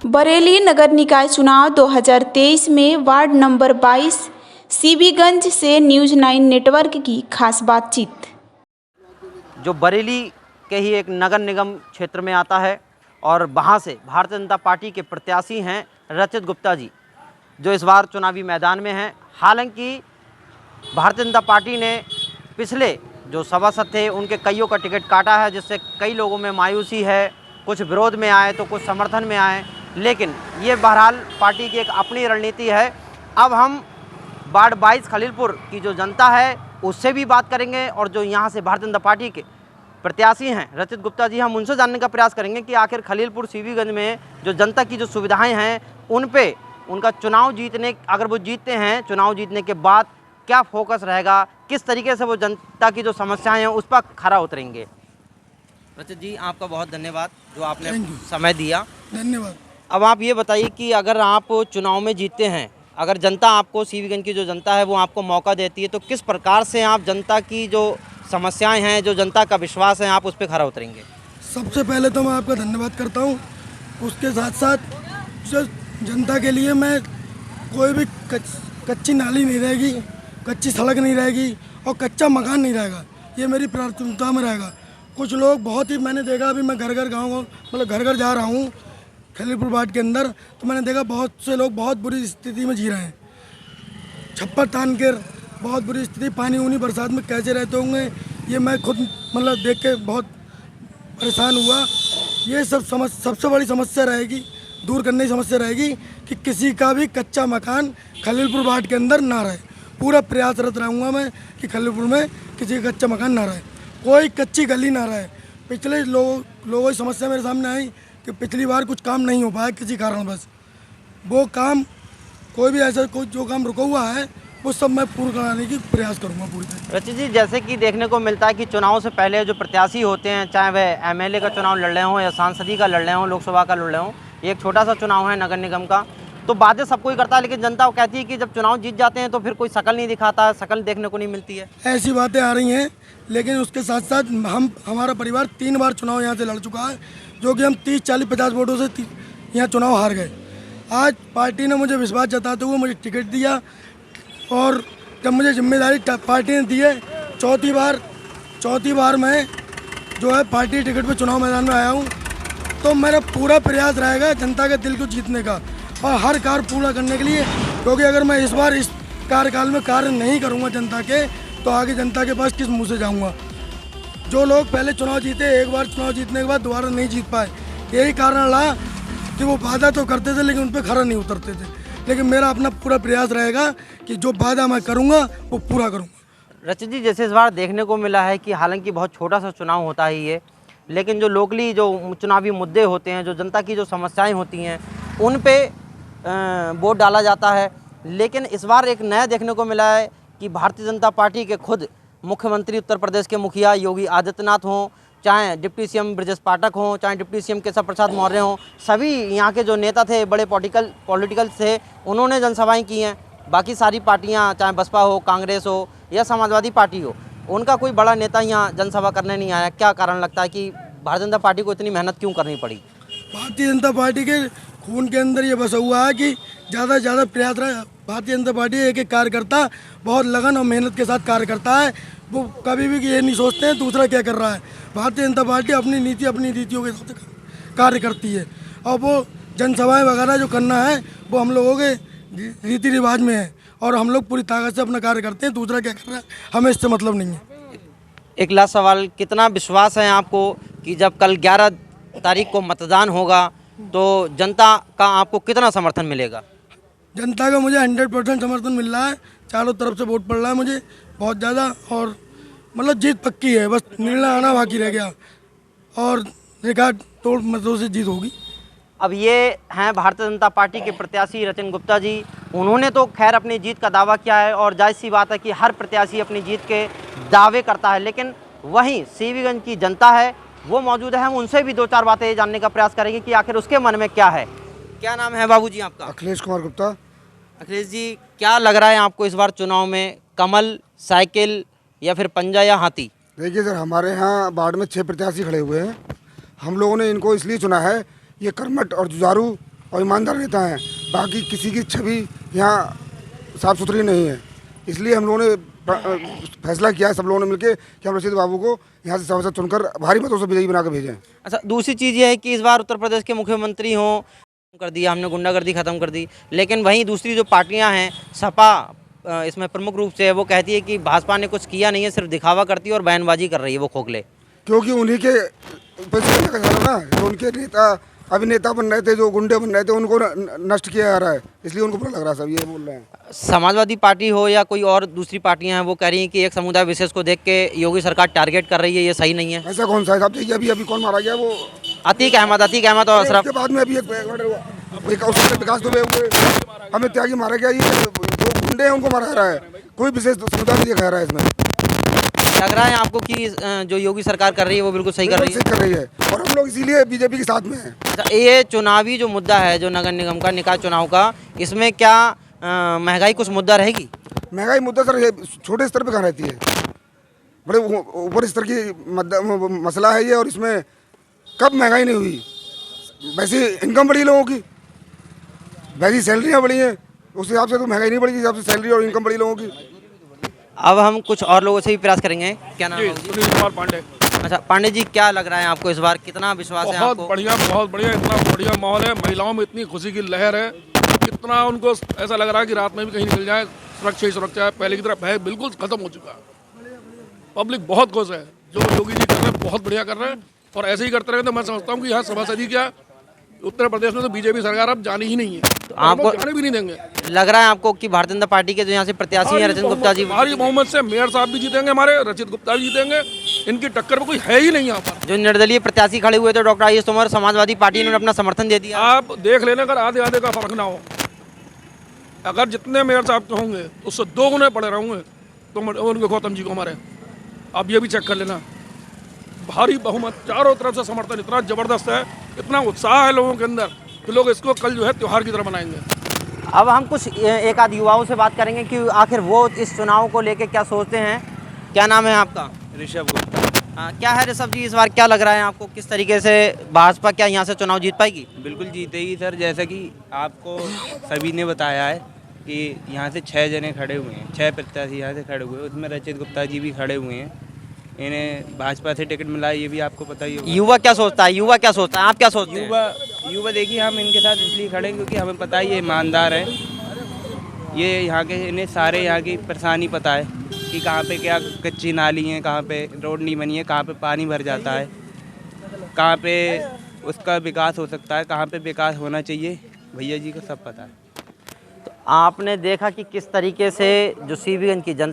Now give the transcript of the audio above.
बरेली नगर निकाय चुनाव 2023 में वार्ड नंबर 22 सीबीगंज से न्यूज़ 9 नेटवर्क की खास बातचीत। जो बरेली के ही एक नगर निगम क्षेत्र में आता है और वहाँ से भारतीय जनता पार्टी के प्रत्याशी हैं रचित गुप्ता जी, जो इस बार चुनावी मैदान में हैं। हालांकि भारतीय जनता पार्टी ने पिछले जो सभासद थे उनके कईयों का टिकट काटा है, जिससे कई लोगों में मायूसी है, कुछ विरोध में आए तो कुछ समर्थन में आए, लेकिन ये बहरहाल पार्टी की एक अपनी रणनीति है। अब हम वार्ड 22 खलीलपुर की जो जनता है उससे भी बात करेंगे और जो यहाँ से भारतीय जनता पार्टी के प्रत्याशी हैं रचित गुप्ता जी, हम उनसे जानने का प्रयास करेंगे कि आखिर खलीलपुर सीबीगंज में जो जनता की जो सुविधाएं हैं उन पे उनका चुनाव जीतने, अगर वो जीतते हैं, चुनाव जीतने के बाद क्या फोकस रहेगा, किस तरीके से वो जनता की जो समस्याएं हैं उस पर खरा उतरेंगे। रचित जी, आपका बहुत धन्यवाद जो आपने समय दिया। धन्यवाद। अब आप ये बताइए कि अगर आप चुनाव में जीतते हैं, अगर जनता आपको, सीबीगंज की जो जनता है वो आपको मौका देती है, तो किस प्रकार से आप जनता की जो समस्याएं हैं, जो जनता का विश्वास है, आप उस पर खरा उतरेंगे? सबसे पहले तो मैं आपका धन्यवाद करता हूँ। उसके साथ साथ जो जनता के लिए मैं कोई भी कच्ची नाली नहीं रहेगी, कच्ची सड़क नहीं रहेगी और कच्चा मकान नहीं रहेगा, ये मेरी प्राथमिकता में रहेगा। कुछ लोग बहुत ही, मैंने देखा, अभी मैं घर घर गाँव मतलब घर घर जा रहा हूँ खलीलपुर वार्ड के अंदर, तो मैंने देखा बहुत से लोग बहुत बुरी स्थिति में जी रहे हैं, छप्पर तान कर बहुत बुरी स्थिति, पानी उनी बरसात में कैसे रहते होंगे, ये मैं खुद मतलब देख के बहुत परेशान हुआ। ये सब सबसे बड़ी समस्या रहेगी, दूर करने की समस्या रहेगी कि किसी का भी कच्चा मकान खलीलपुर वार्ड के अंदर ना रहे। पूरा प्रयासरत रहूँगा मैं कि खलीलपुर में किसी का कच्चा मकान ना रहे, कोई कच्ची गली ना रहे। पिछले लोगों की समस्या मेरे सामने आई कि पिछली बार कुछ काम नहीं हो पाया किसी कारण, बस वो काम, कोई भी ऐसा कोई जो काम रुका हुआ है वो सब मैं पूरा कराने की प्रयास करूंगा पूरी तरह। रचित जी, जैसे कि देखने को मिलता है कि चुनाव से पहले जो प्रत्याशी होते हैं, चाहे वह एमएलए का चुनाव लड़ रहे हों या सांसदी का लड़ रहे हों, लोकसभा का लड़ रहे हों, ये एक छोटा सा चुनाव है नगर निगम का, तो बातें सब कोई करता है, लेकिन जनता कहती है कि जब चुनाव जीत जाते हैं तो फिर कोई शकल नहीं दिखाता है, शकल देखने को नहीं मिलती है। ऐसी बातें आ रही हैं, लेकिन उसके साथ साथ हमारा परिवार 3 बार चुनाव यहाँ से लड़ चुका है, जो कि हम 30, 40, 50 वोटों से यहाँ चुनाव हार गए। आज पार्टी ने मुझे विश्वास जताते हुए मुझे टिकट दिया और जब मुझे जिम्मेदारी पार्टी ने दी है, चौथी बार मैं जो है पार्टी टिकट पे चुनाव मैदान में आया हूँ, तो मेरा पूरा प्रयास रहेगा जनता के दिल को जीतने का और हर कार्य पूरा करने के लिए, क्योंकि अगर मैं इस बार इस कार्यकाल में कार्य नहीं करूँगा जनता के, तो आगे जनता के पास किस मुँह से जाऊँगा। जो लोग पहले चुनाव जीते, एक बार चुनाव जीतने के बाद दोबारा नहीं जीत पाए, यही कारण रहा कि वो वादा तो करते थे लेकिन उन पर खरा नहीं उतरते थे। लेकिन मेरा अपना पूरा प्रयास रहेगा कि जो वादा मैं करूंगा वो पूरा करूंगा। रचित जी, जैसे इस बार देखने को मिला है कि हालांकि बहुत छोटा सा चुनाव होता है ये, लेकिन जो लोकली जो चुनावी मुद्दे होते हैं, जो जनता की जो समस्याएं होती हैं, उन पे वोट डाला जाता है। लेकिन इस बार एक नया देखने को मिला है कि भारतीय जनता पार्टी के खुद मुख्यमंत्री, उत्तर प्रदेश के मुखिया योगी आदित्यनाथ हों, चाहे डिप्टी सीएम ब्रजेश पाठक हों, चाहे डिप्टी सीएम केशव प्रसाद मौर्य हों, सभी यहाँ के जो नेता थे, बड़े पॉलिटिकल थे, उन्होंने जनसभाएं की हैं। बाकी सारी पार्टियाँ, चाहे बसपा हो, कांग्रेस हो या समाजवादी पार्टी हो, उनका कोई बड़ा नेता यहाँ जनसभा करने नहीं आया। क्या कारण लगता है कि भारतीय जनता पार्टी को इतनी मेहनत क्यों करनी पड़ी? भारतीय जनता पार्टी के खून के अंदर ये बसा हुआ है कि ज़्यादा से ज़्यादा प्रयास रहे। भारतीय जनता पार्टी एक एक कार्यकर्ता बहुत लगन और मेहनत के साथ कार्य करता है, वो कभी भी ये नहीं सोचते हैं दूसरा क्या कर रहा है। भारतीय जनता पार्टी अपनी नीति, अपनी नीतियों के हिसाब से कार्य करती है और वो जनसभाएं वगैरह जो करना है वो हम लोगों के रीति रिवाज में है और हम लोग पूरी ताकत से अपना कार्य करते हैं। दूसरा क्या कर रहा है हमें इससे मतलब नहीं है। एक लास्ट सवाल, कितना विश्वास है आपको कि जब कल 11 तारीख को मतदान होगा तो जनता का आपको कितना समर्थन मिलेगा? जनता का मुझे 100% समर्थन मिल रहा है, चारों तरफ से वोट पड़ रहा है मुझे बहुत ज़्यादा, और मतलब जीत पक्की है, बस निर्णय आना बाकी रह गया और रिकॉर्ड तोड़ मतों से जीत होगी। अब ये हैं भारतीय जनता पार्टी के प्रत्याशी रचित गुप्ता जी। उन्होंने तो खैर अपनी जीत का दावा किया है और जाहिर सी बात है कि हर प्रत्याशी अपनी जीत के दावे करता है, लेकिन वहीं सीबीगंज की जनता है वो मौजूद है। हम उनसे भी 2-4 बातें जानने का प्रयास करेंगे कि आखिर उसके मन में क्या है। क्या नाम है बाबूजी आपका? अखिलेश कुमार गुप्ता। अखिलेश जी, क्या लग रहा है आपको इस बार चुनाव में, कमल, साइकिल या फिर पंजा या हाथी? देखिए सर, हमारे यहाँ वार्ड में 6 प्रत्याशी खड़े हुए हैं। हम लोगों ने इनको इसलिए चुना है, ये कर्मठ और जुझारू और ईमानदार नेता हैं। बाकी किसी की छवि यहाँ साफ सुथरी नहीं है, इसलिए हम लोगों ने फैसला किया है सब लोगों ने मिलकर कि हम रशीद बाबू को यहाँ से सभासद चुनकर भारी मतों से विजयी बना कर भेजें। अच्छा, दूसरी चीज़ ये है कि इस बार उत्तर प्रदेश के मुख्यमंत्री हों, कर दिया हमने, गुंडागर्दी खत्म कर दी, लेकिन वहीं दूसरी जो पार्टियां हैं, सपा इसमें प्रमुख रूप से है, वो कहती है कि भाजपा ने कुछ किया नहीं है, सिर्फ दिखावा करती है और बयानबाजी कर रही है वो खोखले। क्योंकि उन्हीं के पैसे का जाना ना, जो उनके नेता अभिनेता बन रहे थे, जो गुंडे बन रहे थे, उनको नष्ट किया जा रहा है, इसलिए उनको बुरा लग रहा है, सब ये बोल रहे हैं। समाजवादी पार्टी हो या कोई और दूसरी पार्टियां हैं, वो कह रही हैं कि एक समुदाय विशेष को देख के योगी सरकार टारगेट कर रही है, ये सही नहीं है। ऐसा कौन सा है? आप देखिए अभी कौन मारा गया, वो अतीक अहमद और अशरफ। उसके बाद में अभी एक विकास दुबे हुए, अमित त्यागी मारा गया। ये जो गुंडे हैं उनको मारा जा रहा है, कोई विशेष समुदाय नहीं दिखाया रहा है इसमें। लग रहा है आपको कि जो योगी सरकार कर रही है वो बिल्कुल सही कर रही है? और हम लोग इसीलिए बीजेपी के साथ में हैं। अच्छा, ये चुनावी जो मुद्दा है, जो नगर निगम का निकाय चुनाव का, इसमें क्या महंगाई कुछ मुद्दा रहेगी? महंगाई मुद्दा सर ये छोटे स्तर पे कहाँ रहती है, बड़े ऊपर स्तर की मसला है ये। और इसमें कब महंगाई नहीं हुई? वैसे इनकम बढ़ी लोगों की, वैसी सैलरियाँ बढ़ी हैं, उस हिसाब से तो महंगाई नहीं बढ़ी, जिस हिसाब से सैलरी और इनकम बढ़ी लोगों की। अब हम कुछ और लोगों से भी प्रयास करेंगे। क्या नाम है? सुनील कुमार पांडे। अच्छा पांडे जी, क्या लग रहा है आपको इस बार, कितना विश्वास है आपको? बहुत बढ़िया, इतना बढ़िया माहौल है, महिलाओं में इतनी खुशी की लहर है, इतना उनको ऐसा लग रहा है कि रात में भी कहीं निकल जाए सुरक्षा ही सुरक्षा है, पहले की तरह भय बिल्कुल खत्म हो चुका है। पब्लिक बहुत खुश है, जो योगी जी कर रहे हैं बहुत बढ़िया कर रहे हैं, और ऐसे ही करते रहे तो मैं समझता हूँ कि यहाँ सभासदी क्या, उत्तर प्रदेश में तो बीजेपी सरकार अब जानी ही नहीं है, तो आपको जाने भी नहीं देंगे। लग रहा है आपको कि भारतीय जनता पार्टी के जो यहाँ से प्रत्याशी हैं रचित गुप्ता जी, भारी बहुमत से मेयर साहब भी जीतेंगे, हमारे रचित गुप्ता भी जीतेंगे, इनकी टक्कर में कोई है ही नहीं यहाँ पर। जो निर्दलीय प्रत्याशी खड़े हुए थे डॉक्टर आयुष तोमर, समाजवादी पार्टी ने अपना समर्थन दे दिया। आप देख लेने, अगर आधे आधे का फर्क ना हो, अगर जितने मेयर साहब के होंगे उससे 2 गुने पड़े रहेंगे तो उनके गौतम जी को हमारे, आप ये भी चेक कर लेना। भारी बहुमत, चारों तरफ से समर्थन इतना ज़बरदस्त है, इतना उत्साह है लोगों के अंदर कि लोग इसको कल जो है त्यौहार की तरह मनाएंगे। अब हम कुछ एक आध युवाओं से बात करेंगे कि आखिर वो इस चुनाव को लेके क्या सोचते हैं। क्या नाम है आपका? ऋषभ गुप्ता। क्या है ऋषभ जी, इस बार क्या लग रहा है आपको, किस तरीके से भाजपा क्या यहाँ से चुनाव जीत पाएगी? बिल्कुल जीतेगी सर, जैसा कि आपको सभी ने बताया है कि यहाँ से 6 जने खड़े हुए हैं, 6 प्रत्याशी यहाँ से खड़े हुए हैं, उसमें रचित गुप्ता जी भी खड़े हुए हैं। इन्हें भाजपा से टिकट मिला है, ये भी आपको पता ही होगा। युवा क्या सोचता है, आप क्या सोचते हैं? युवा देखिए, हम इनके साथ इसलिए खड़े हैं क्योंकि हमें पता है ये ईमानदार है, ये यहाँ के, इन्हें सारे यहाँ की परेशानी पता है कि कहाँ पे क्या कच्ची नाली है, कहाँ पे रोड नहीं बनी है, कहाँ पे पानी भर जाता है, कहाँ पे उसका विकास हो सकता है, कहाँ पे विकास होना चाहिए, भैया जी को सब पता है। तो आपने देखा कि किस तरीके से जो सीबीगंज की जनता